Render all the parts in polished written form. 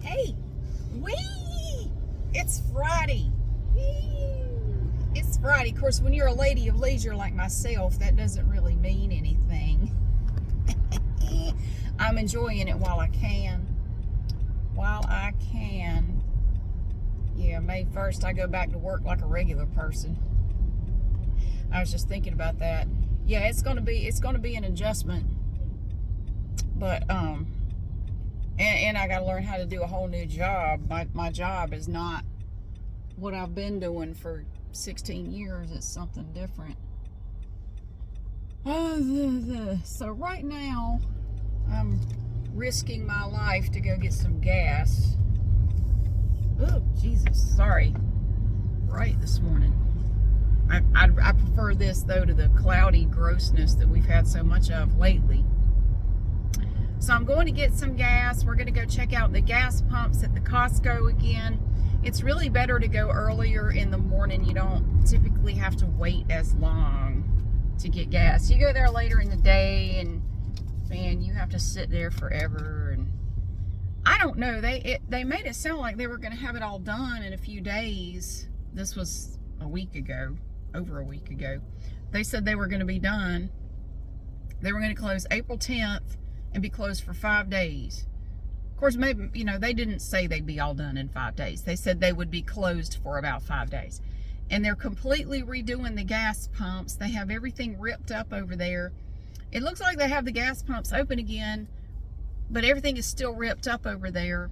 Hey, wee! It's Friday. Wee! It's Friday. Of course, when you're a lady of leisure like myself, that doesn't really mean anything. I'm enjoying it while I can. While I can. Yeah, May 1st, I go back to work like a regular person. I was just thinking about that. Yeah, it's gonna be an adjustment. But and I gotta learn how to do a whole new job. My job is not what I've been doing for 16 years. It's something different. So right now, I'm risking my life to go get some gas. Oh, Jesus, sorry. Right this morning. I prefer this, though, to the cloudy grossness that we've had so much of lately. So I'm going to get some gas. We're going to go check out the gas pumps at the Costco again. It's really better to go earlier in the morning. You don't typically have to wait as long to get gas. You go there later in the day and, man, you have to sit there forever. And I don't know. They made it sound like they were going to have it all done in a few days. This was a week ago, over a week ago. They said they were going to be done. They were going to close April 10th and be closed for 5 days. Of course, maybe, they didn't say they'd be all done in 5 days. They said they would be closed for about 5 days. And they're completely redoing the gas pumps. They have everything ripped up over there. It looks like they have the gas pumps open again, but everything is still ripped up over there.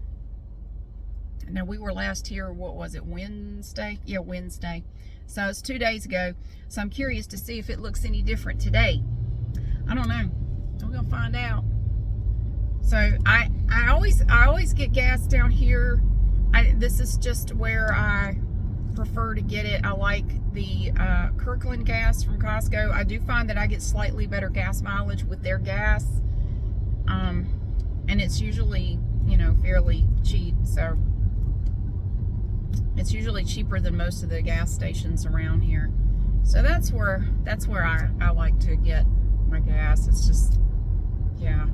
Now, we were last here, what was it, Wednesday? Yeah, Wednesday. So it's 2 days ago. So I'm curious to see if it looks any different today. I don't know. We're gonna find out. So I always get gas down here. This is just where I prefer to get it. I like the Kirkland gas from Costco. I do find that I get slightly better gas mileage with their gas, and it's usually fairly cheap. So it's usually cheaper than most of the gas stations around here. So that's where I like to get my gas. It's just, yeah.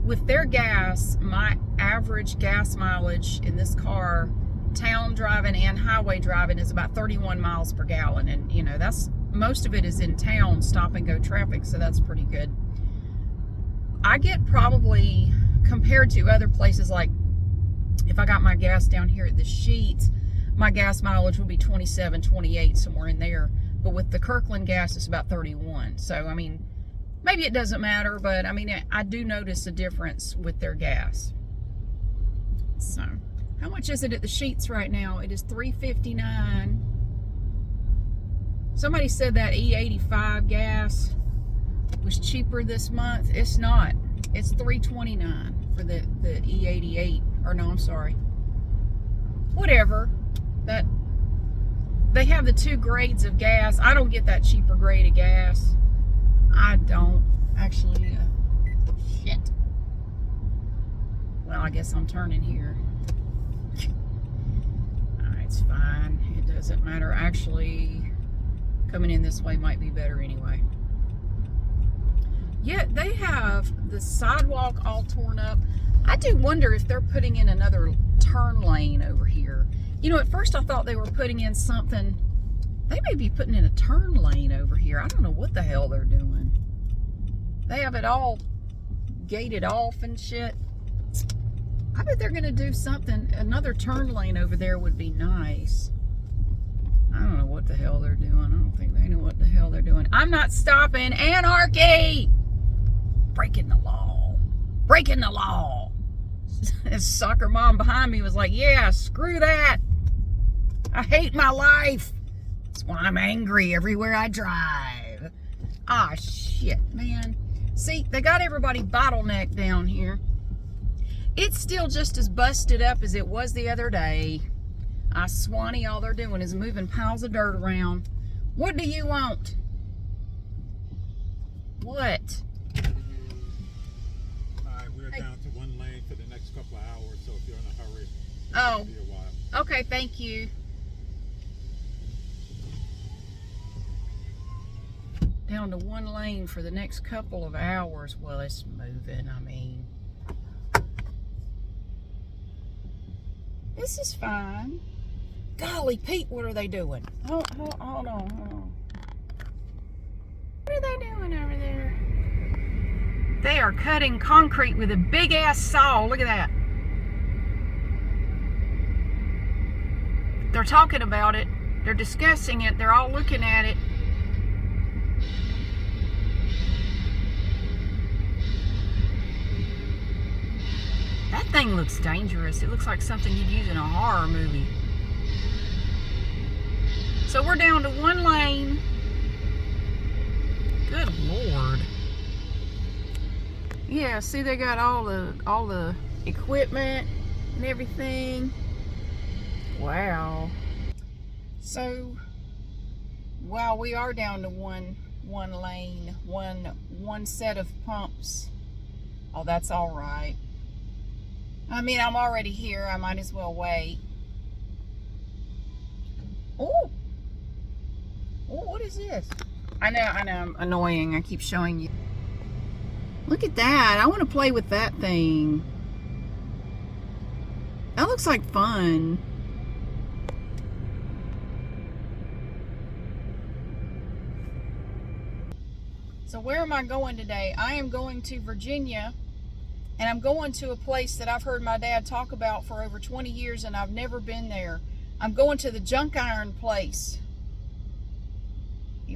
With their gas, my average gas mileage in this car, town driving and highway driving, is about 31 miles per gallon. And, that's, most of it is in town, stop and go traffic, so that's pretty good. I get probably, compared to other places, like if I got my gas down here at the Sheetz, my gas mileage would be 27, 28, somewhere in there. But with the Kirkland gas, it's about 31. So, I mean, maybe it doesn't matter, but I do notice a difference with their gas. So, how much is it at the Sheetz right now? It is $3.59. Somebody said that E85 gas was cheaper this month. It's not. It's $3.29 for the E88. Or no, I'm sorry. Whatever. That they have the 2 grades of gas. I don't get that cheaper grade of gas. I don't actually. Shit. Well, I guess I'm turning here. It's fine. It doesn't matter. Actually, coming in this way might be better anyway. Yeah, they have the sidewalk all torn up. I do wonder if they're putting in another turn lane over here. At first I thought they were putting in something. They may be putting in a turn lane over here. I don't know what the hell they're doing. They have it all gated off and shit. I bet they're going to do something. Another turn lane over there would be nice. I don't know what the hell they're doing. I don't think they know what the hell they're doing. I'm not stopping. Anarchy! Breaking the law. Breaking the law. His soccer mom behind me was like, yeah, screw that. I hate my life. That's why I'm angry everywhere I drive. Ah, shit, man. See, they got everybody bottlenecked down here. It's still just as busted up as it was the other day. I swanee, all they're doing is moving piles of dirt around. What do you want? What? Alright, we're down to 1 lane for the next couple of hours, so if you're in a hurry, Oh. it'll be a while. Okay, thank you. Down to 1 lane for the next couple of hours. Well, it's moving, This is fine. Golly, Pete, what are they doing? Hold on. What are they doing over there? They are cutting concrete with a big ass saw. Look at that. They're talking about it. They're discussing it. They're all looking at it. That thing looks dangerous. It looks like something you'd use in a horror movie. So we're down to one lane. Good Lord. Yeah, see, they got all the equipment and everything. Wow. So, wow, we are down to one lane, one set of pumps. Oh, that's all right. I mean, I'm already here. I might as well wait. Oh, what is this? I know, I'm annoying. I keep showing you. Look at that. I want to play with that thing. That looks like fun. So where am I going today? I am going to Virginia, and I'm going to a place that I've heard my dad talk about for over 20 years, and I've never been there. I'm going to the junk iron place.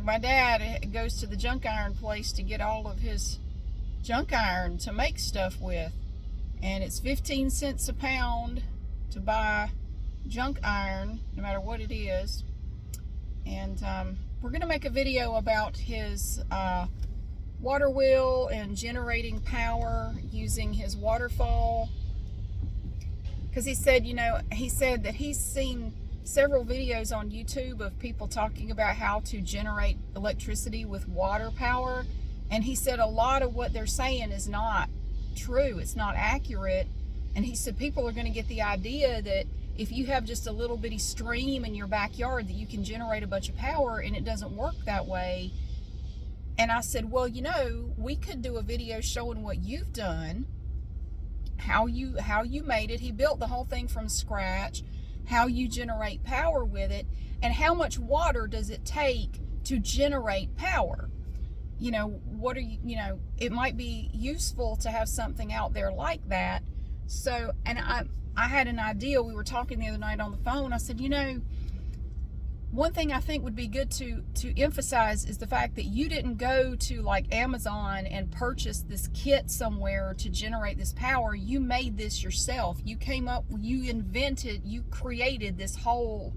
My dad goes to the junk iron place to get all of his junk iron to make stuff with, and it's 15 cents a pound to buy junk iron, no matter what it is. And we're going to make a video about his water wheel and generating power using his waterfall, because he said that he's seen several videos on YouTube of people talking about how to generate electricity with water power, and he said a lot of what they're saying is not true, it's not accurate. And he said people are going to get the idea that if you have just a little bitty stream in your backyard that you can generate a bunch of power, and it doesn't work that way. And I said, well, we could do a video showing what you've done, how you made it. He built the whole thing from scratch, how you generate power with it, and how much water does it take to generate power. It might be useful to have something out there like that. So, and I had an idea. We were talking the other night on the phone. I said, one thing I think would be good to emphasize is the fact that you didn't go to like Amazon and purchase this kit somewhere to generate this power. You made this yourself. You created this whole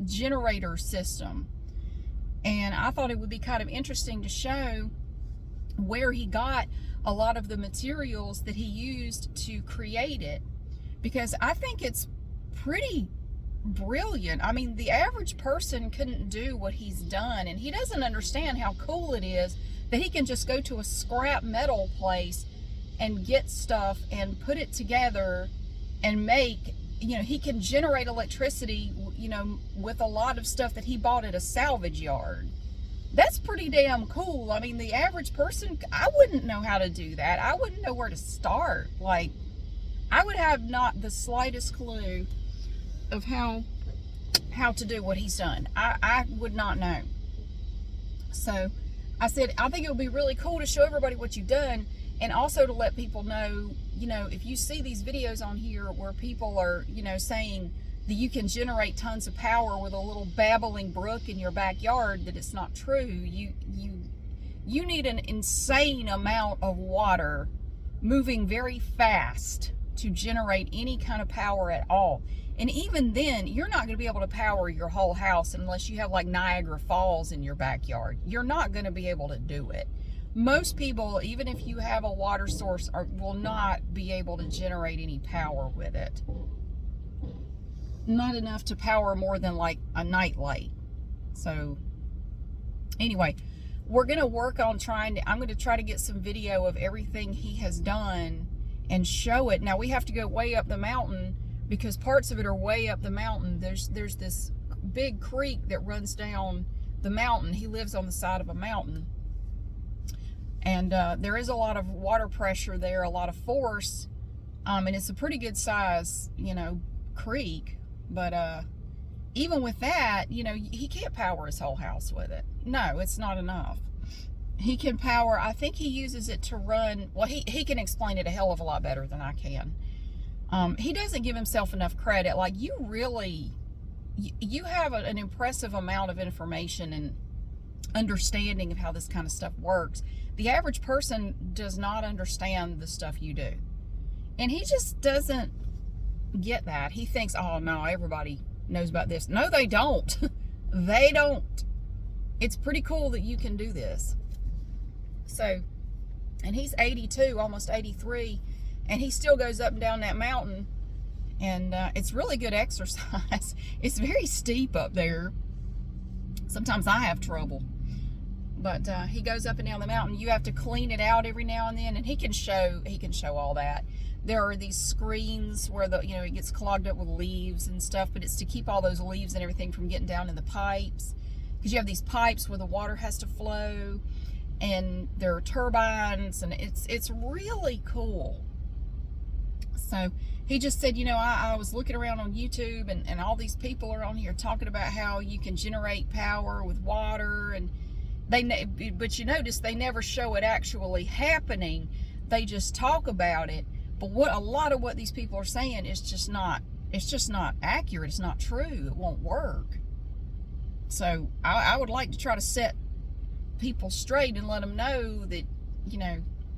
generator system. And I thought it would be kind of interesting to show where he got a lot of the materials that he used to create it, because I think it's pretty brilliant. I mean, the average person couldn't do what he's done, and he doesn't understand how cool it is that he can just go to a scrap metal place and get stuff and put it together and make, he can generate electricity, with a lot of stuff that he bought at a salvage yard. That's pretty damn cool. I mean, the average person, I wouldn't know how to do that. I wouldn't know where to start. Like, I would have not the slightest clue of how to do what he's done. I would not know. So I said, I think it would be really cool to show everybody what you've done, and also to let people know, if you see these videos on here where people are, saying that you can generate tons of power with a little babbling brook in your backyard, that it's not true. You need an insane amount of water moving very fast to generate any kind of power at all. And even then, you're not going to be able to power your whole house unless you have like Niagara Falls in your backyard. You're not going to be able to do it. Most people, even if you have a water source, will not be able to generate any power with it. Not enough to power more than like a nightlight. So anyway, we're going to work on I'm going to try to get some video of everything he has done and show it. Now we have to go way up the mountain, because parts of it are way up the mountain. There's this big creek that runs down the mountain. He lives on the side of a mountain. And there is a lot of water pressure there, a lot of force. And it's a pretty good size, creek, but even with that, you know, he can't power his whole house with it. No, it's not enough. He can power, I think he uses it to run, well, he can explain it a hell of a lot better than I can. He doesn't give himself enough credit. Like, you really, you have an impressive amount of information and understanding of how this kind of stuff works. The average person does not understand the stuff you do. And he just doesn't get that. He thinks, oh no, everybody knows about this. No, they don't. They don't. It's pretty cool that you can do this. So, and he's 82, almost 83, and he still goes up and down that mountain, and it's really good exercise. It's very steep up there. Sometimes I have trouble, but he goes up and down the mountain. You have to clean it out every now and then, and he can show all that. There are these screens where it gets clogged up with leaves and stuff, but it's to keep all those leaves and everything from getting down in the pipes, because you have these pipes where the water has to flow, and there are turbines, and it's really cool. So he just said, I was looking around on YouTube, and all these people are on here talking about how you can generate power with water, and but you notice they never show it actually happening. They just talk about it. But a lot of what these people are saying is just not accurate. It's not true. It won't work. So I would like to try to set people straight and let them know that,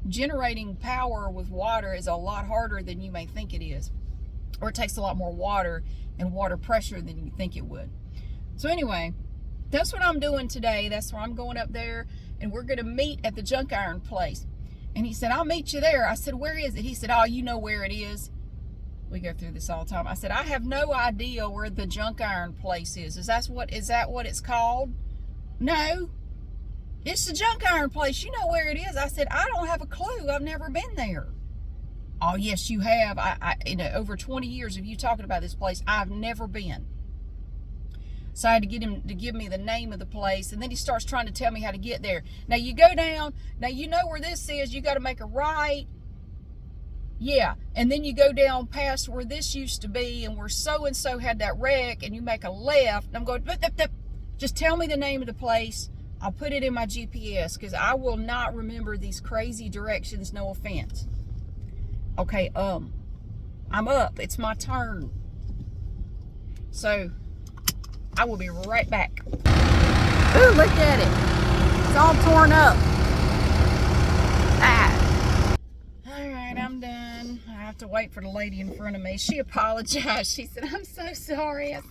generating power with water is a lot harder than you may think it is. Or it takes a lot more water and water pressure than you think it would. So anyway, that's what I'm doing today. That's where I'm going up there, and we're going to meet at the junk iron place. And he said, I'll meet you there. I said, where is it? He said, oh, you know where it is. We go through this all the time. I said, I have no idea where the junk iron place is. Is that what it's called? No. It's the junk iron place. You know where it is. I said, I don't have a clue. I've never been there. Oh, yes, you have. In over 20 years of you talking about this place, I've never been. So I had to get him to give me the name of the place. And then he starts trying to tell me how to get there. Now, you go down. Now, you know where this is. You got to make a right. Yeah. And then you go down past where this used to be and where so-and-so had that wreck, and you make a left. And I'm going, just tell me the name of the place. I'll put it in my GPS, because I will not remember these crazy directions, no offense. Okay, I'm up. It's my turn. So, I will be right back. Ooh, look at it. It's all torn up. Ah. All right, I'm done. I have to wait for the lady in front of me. She apologized. She said, I'm so sorry. I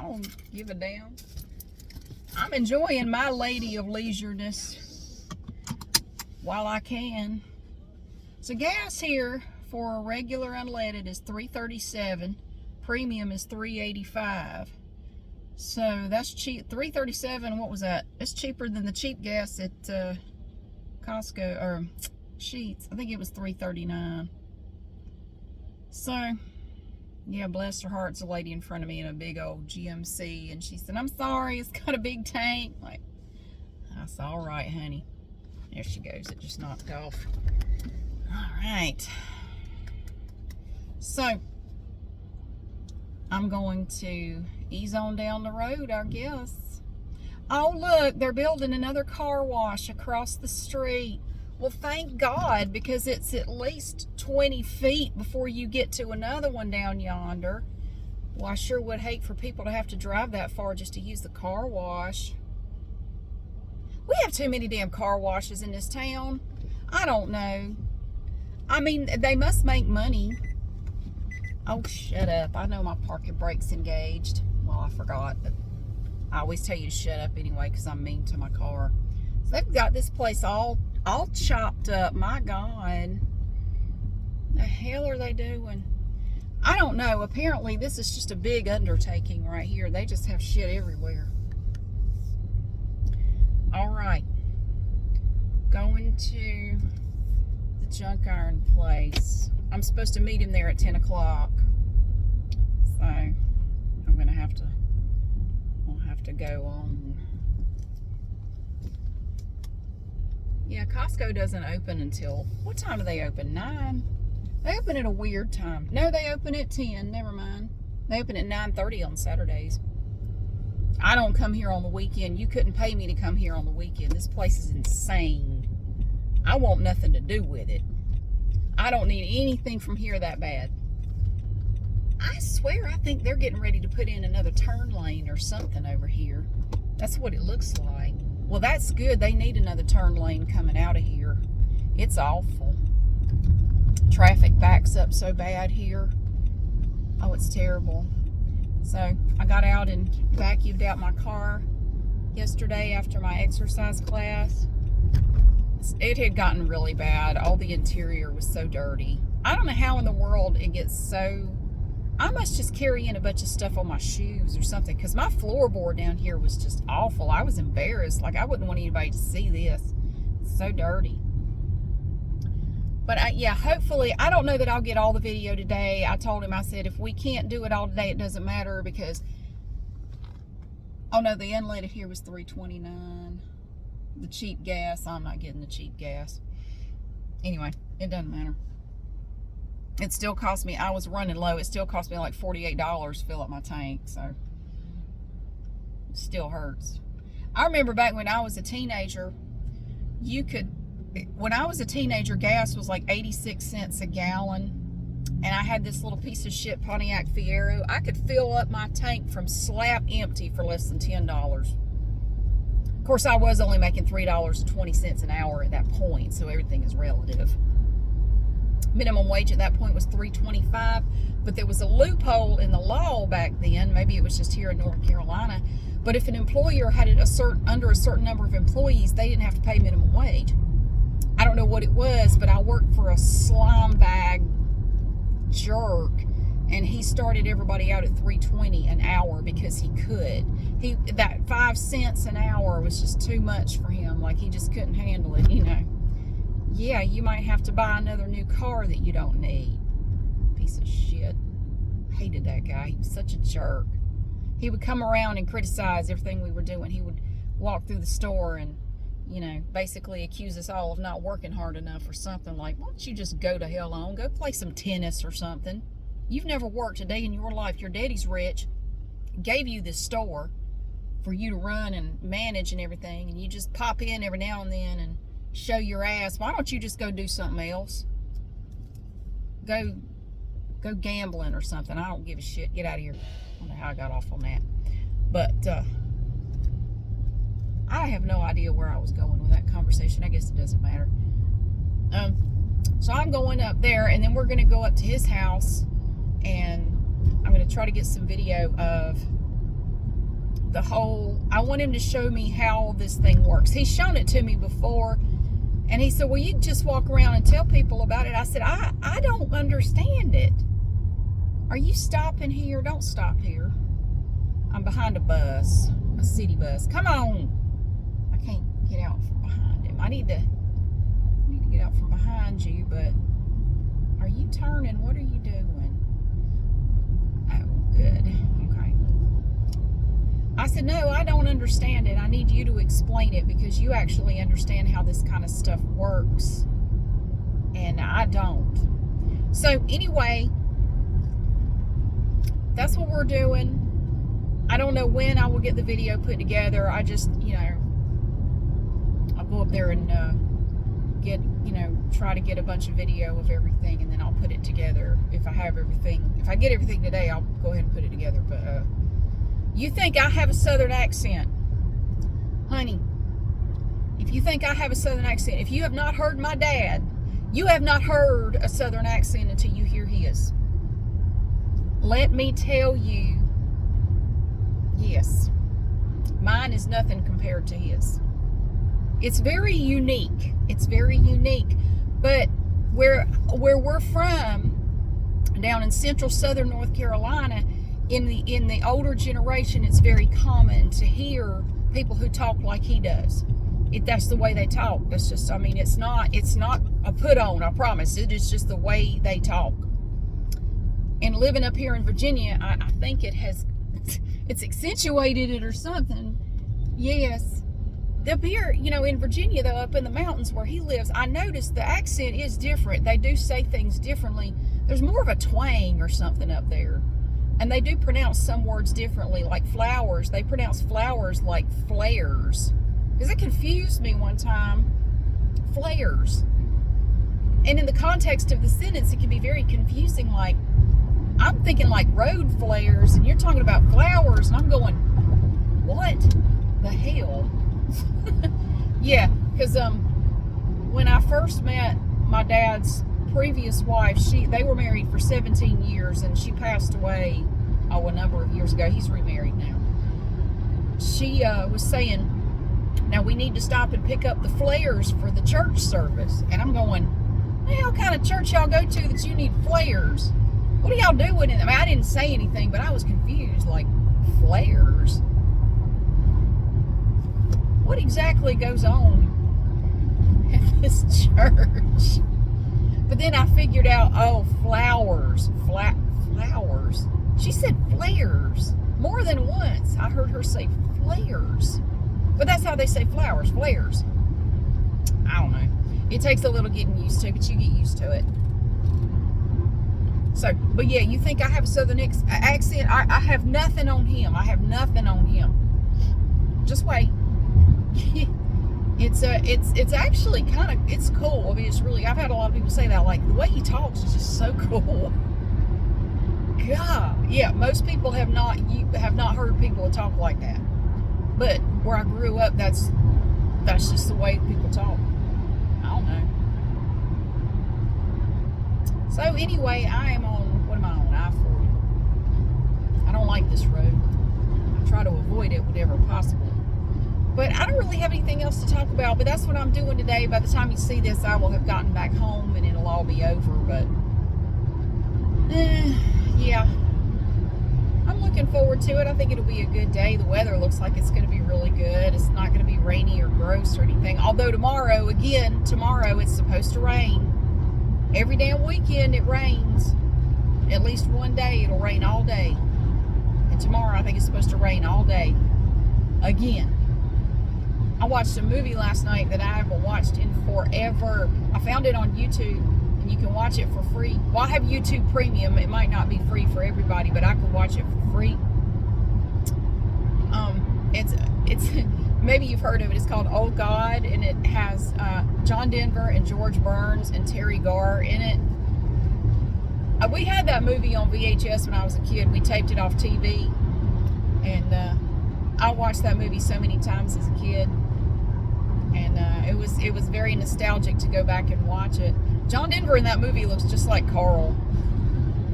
don't give a damn. I'm enjoying my lady of leisureness while I can. So gas here for a regular unleaded is $3.37. Premium is $3.85. So that's cheap. $3.37. What was that? It's cheaper than the cheap gas at Costco or Sheetz. I think it was $3.39. So yeah, bless her heart, it's a lady in front of me in a big old GMC, and she said, I'm sorry, it's got a big tank. Like, that's all right, honey. There she goes. It just knocked off. All right. So, I'm going to ease on down the road, I guess. Oh, look, they're building another car wash across the street. Well, thank God, because it's at least 20 feet before you get to another one down yonder. Well, I sure would hate for people to have to drive that far just to use the car wash. We have too many damn car washes in this town. I don't know. I mean, they must make money. Oh, shut up. I know my parking brake's engaged. Well, I forgot, but I always tell you to shut up anyway because I'm mean to my car. So they've got this place all chopped up. My God. The hell are they doing? I don't know. Apparently, this is just a big undertaking right here. They just have shit everywhere. All right. Going to the junk iron place. I'm supposed to meet him there at 10 o'clock. So, I'm going to have to, I'll have to go on. Yeah, Costco doesn't open until, what time do they open? 9? They open at a weird time. No, they open at 10. Never mind. They open at 9:30 on Saturdays. I don't come here on the weekend. You couldn't pay me to come here on the weekend. This place is insane. I want nothing to do with it. I don't need anything from here that bad. I swear, I think they're getting ready to put in another turn lane or something over here. That's what it looks like. Well, that's good. They need another turn lane coming out of here. It's awful. Traffic backs up so bad here. Oh, it's terrible. So I got out and vacuumed out my car yesterday after my exercise class. It had gotten really bad. All the interior was so dirty. I don't know how in the world it gets so... I must just carry in a bunch of stuff on my shoes or something, because my floorboard down here was just awful. I was embarrassed. Like, I wouldn't want anybody to see this. It's so dirty. But yeah, hopefully, I don't know that I'll get all the video today. I told him, I said, if we can't do it all today, it doesn't matter, because, oh no, the unleaded here was $3.29. The cheap gas, I'm not getting the cheap gas. Anyway, it doesn't matter. It still cost me, I was running low, it still cost me like $48 to fill up my tank, so it still hurts. I remember back when I was a teenager, when I was a teenager, gas was like 86 cents a gallon, and I had this little piece of shit Pontiac Fiero. I could fill up my tank from slap empty for less than $10. Of course, I was only making $3.20 an hour at that point, so everything is relative. Minimum wage at that point was $3.25, but there was a loophole in the law back then. Maybe it was just here in North Carolina, but if an employer had it under a certain number of employees, they didn't have to pay minimum wage. I don't know what it was, but I worked for a slime bag jerk, and he started everybody out at $3.20 an hour because he could. That 5 cents an hour was just too much for him. Like, he just couldn't handle it, you know. Yeah, you might have to buy another new car that you don't need. Piece of shit. Hated that guy. He was such a jerk. He would come around and criticize everything we were doing. He would walk through the store and, you know, basically accuse us all of not working hard enough or something. Like, why don't you just go to hell on? Go play some tennis or something. You've never worked a day in your life. Your daddy's rich. Gave you this store for you to run and manage and everything. And you just pop in every now and then and show your ass. Why don't you just go do something else? Go gambling or something. I don't give a shit. Get out of here. I don't know how I got off on that. But I have no idea where I was going with that conversation. I guess it doesn't matter. So I'm going up there, and then we're going to go up to his house, and I'm going to try to get some video of the whole... I want him to show me how this thing works. He's shown it to me before, and he said, well, you can just walk around and tell people about it. I said, I don't understand it. Are you stopping here? Don't stop here. I'm behind a bus, a city bus. Come on. I can't get out from behind him. I need to get out from behind you, but are you turning? What are you doing? Oh, good. Okay. I said, no, I don't understand it. I need you to explain it, because you actually understand how this kind of stuff works, and I don't. So anyway, that's what we're doing. I don't know when I will get the video put together. I just, you know, I'll go up there and get, you know, try to get a bunch of video of everything, and then I'll put it together. If I have everything, if I get everything today, I'll go ahead and put it together. But you think I have a southern accent, honey? If you think I have a southern accent, if you have not heard my dad, you have not heard a southern accent until you hear his. Let me tell you, yes, mine is nothing compared to his. It's very unique. It's very unique. But where we're from, down in central southern North Carolina, in the older generation, it's very common to hear people who talk like he does. That's the way they talk. That's just, I mean, it's not a put on, I promise. It is just the way they talk. And living up here in Virginia, I think it's accentuated it or something. Yes. Up here, in Virginia, though, up in the mountains where he lives, I noticed the accent is different. They do say things differently. There's more of a twang or something up there. And they do pronounce some words differently, like flowers. They pronounce flowers like flares. Because it confused me one time. Flares. And in the context of the sentence, it can be very confusing. Like, I'm thinking like road flares, and you're talking about flowers, and I'm going, what the hell? Yeah, because when I first met my dad's previous wife, they were married for 17 years, and she passed away a number of years ago. He's remarried now. She was saying, now we need to stop and pick up the flares for the church service. And I'm going, what the hell kind of church y'all go to that you need flares? What are y'all doing in them? I didn't say anything, but I was confused, like, flares? What exactly goes on at this church? But then I figured out, oh, flowers. Flowers. She said flares. More than once I heard her say flares. But that's how they say flowers, flares. I don't know. It takes a little getting used to, but you get used to it. So, but yeah, you think I have a southern accent? I have nothing on him. I have nothing on him. Just wait. It's actually kind of, it's cool. I mean, it's really, I've had a lot of people say that, like, the way he talks is just so cool. God, yeah, most people have not heard people talk like that. But where I grew up, that's just the way people talk. I don't know. So anyway, I am on, what am I on, I-40. I don't like this road. I try to avoid it whenever possible. But I don't really have anything else to talk about, but that's what I'm doing today. By the time you see this, I will have gotten back home and it'll all be over. But, yeah. I'm looking forward to it. I think it'll be a good day. The weather looks like it's going to be really good. It's not going to be rainy or gross or anything. Although tomorrow it's supposed to rain. Every damn weekend it rains. At least one day it'll rain all day. And tomorrow I think it's supposed to rain all day. Again. I watched a movie last night that I haven't watched in forever. I found it on YouTube, and you can watch it for free. Well, I have YouTube Premium. It might not be free for everybody, but I can watch it for free. It's maybe you've heard of it. It's called Oh God, and it has John Denver and George Burns and Terry Garr in it. We had that movie on VHS when I was a kid. We taped it off TV, and I watched that movie so many times as a kid. And it was very nostalgic to go back and watch it. John Denver in that movie looks just like Carl.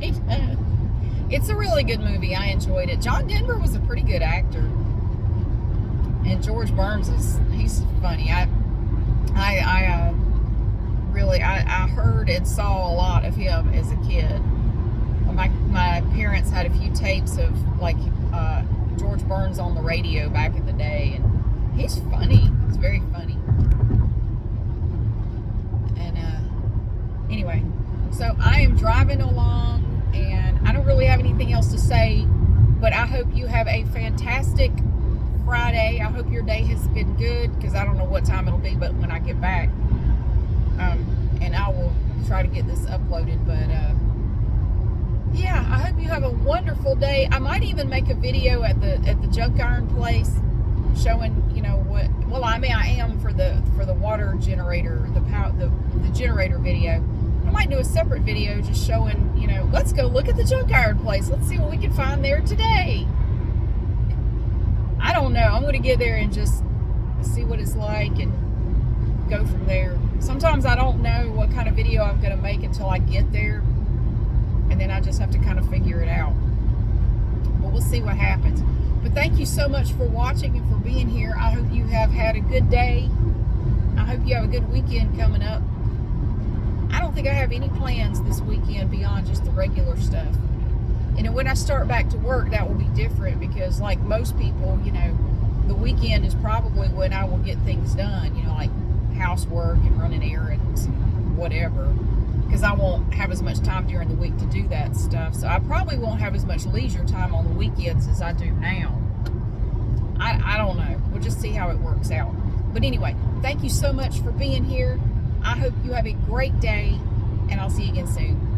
It's a really good movie. I enjoyed it. John Denver was a pretty good actor, and George Burns he's funny. I heard and saw a lot of him as a kid. My parents had a few tapes of like George Burns on the radio back in the day, and he's funny. He's very funny. And anyway, so I am driving along, and I don't really have anything else to say, but I hope you have a fantastic Friday. I hope your day has been good, because I don't know what time it'll be, but when I get back, and I will try to get this uploaded. But yeah, I hope you have a wonderful day. I might even make a video at the junk iron place showing, what, well, I am for the water generator, the generator video. I might do a separate video just showing, let's go look at the junk iron place. Let's see what we can find there today. I don't know. I'm going to get there and just see what it's like and go from there. Sometimes I don't know what kind of video I'm going to make until I get there. And then I just have to kind of figure it out. But we'll see what happens. But thank you so much for watching and for being here. I hope you have had a good day. I hope you have a good weekend coming up. I don't think I have any plans this weekend beyond just the regular stuff. And when I start back to work, that will be different, because like most people, the weekend is probably when I will get things done, like housework and running errands and whatever, because I won't have as much time during the week to do that stuff. So I probably won't have as much leisure time on the weekends as I do now. I don't know. We'll just see how it works out. But anyway, thank you so much for being here. I hope you have a great day, and I'll see you again soon.